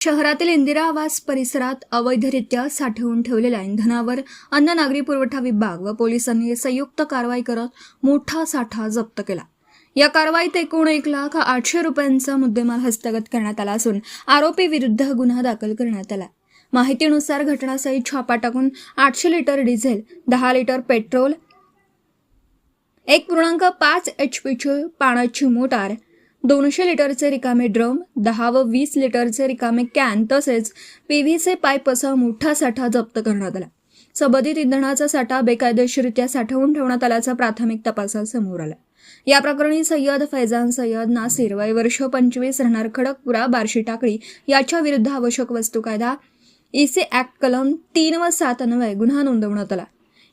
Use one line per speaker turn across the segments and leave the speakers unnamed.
शहरातील इंदिरा आवास परिसरात अवैधरित्या साठवून ठेवलेल्या इंधनावर अन्न नागरी पुरवठा विभाग व पोलिसांनी संयुक्त कारवाई करत मोठा साठा जप्त केला। या कारवाईत एकूण 1,08,000 रुपयांचा मुद्देमाल हस्तगत करण्यात आला असून आरोपी विरुद्ध गुन्हा दाखल करण्यात आला। माहितीनुसार घटनास्थळी छापा टाकून 800 litre diesel, 10 litre petrol, 1.5 HP पाण्याची मोटार, 200 लिटरचे रिकामे ड्रम, 10 व 20 लिटरचे रिकामे कॅन तसेच PVC पाईप असा मोठा साठा जप्त करण्यात आला। संबंधित इंधनाचा साठा बेकायदेशीररित्या साठवून ठेवण्यात आल्याचा प्राथमिक तपासात समोर आला। या प्रकरणी सय्यद फैजान सय्यद नासिर वय वर्ष 25 राहणार खडकपुरा बार्शी टाकळी याच्या विरुद्ध आवश्यक वस्तू कायदा EC ऍक्ट कलम 3 व 7 अन्वये गुन्हा नोंदवण्यात आला।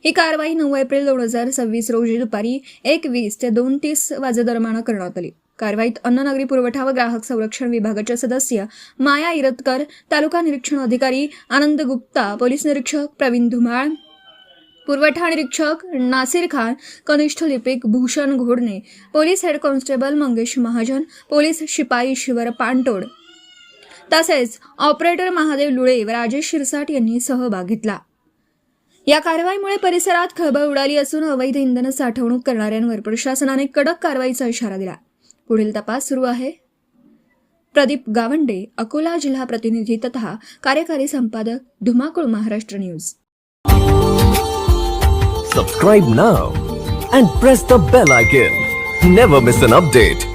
ही कारवाई 9 एप्रिल 2026 रोजी दुपारी 1:20 ते 2:30 वाजेदरम्यान करण्यात आली। कारवाईत अन्न नागरी पुरवठा व ग्राहक संरक्षण विभागाचे सदस्य माया इरतकर, तालुका निरीक्षण अधिकारी आनंद गुप्ता, पोलीस निरीक्षक प्रवीण धुमाळ, पुरवठा निरीक्षक नासिर खान, कनिष्ठ लिपिक Bhushan Ghodne, police head constable Mangesh Mahajan, police शिपाई शिवर पांटोड तसेच ऑपरेटर महादेव लुळे व राजेश शिरसाट यांनी सहभाग घेतला। या कारवाईमुळे परिसरात खळबळ उडाली असून अवैध इंधन साठवणूक करणाऱ्यांवर प्रशासनाने कडक कारवाईचा इशारा दिला। पुढील तपास सुरू आहे। प्रदीप गावंडे, अकोला जिल्हा प्रतिनिधी तथा कार्यकारी संपादक, धुमाकूळ Maharashtra news.
Subscribe now and press the bell icon. Never miss an update.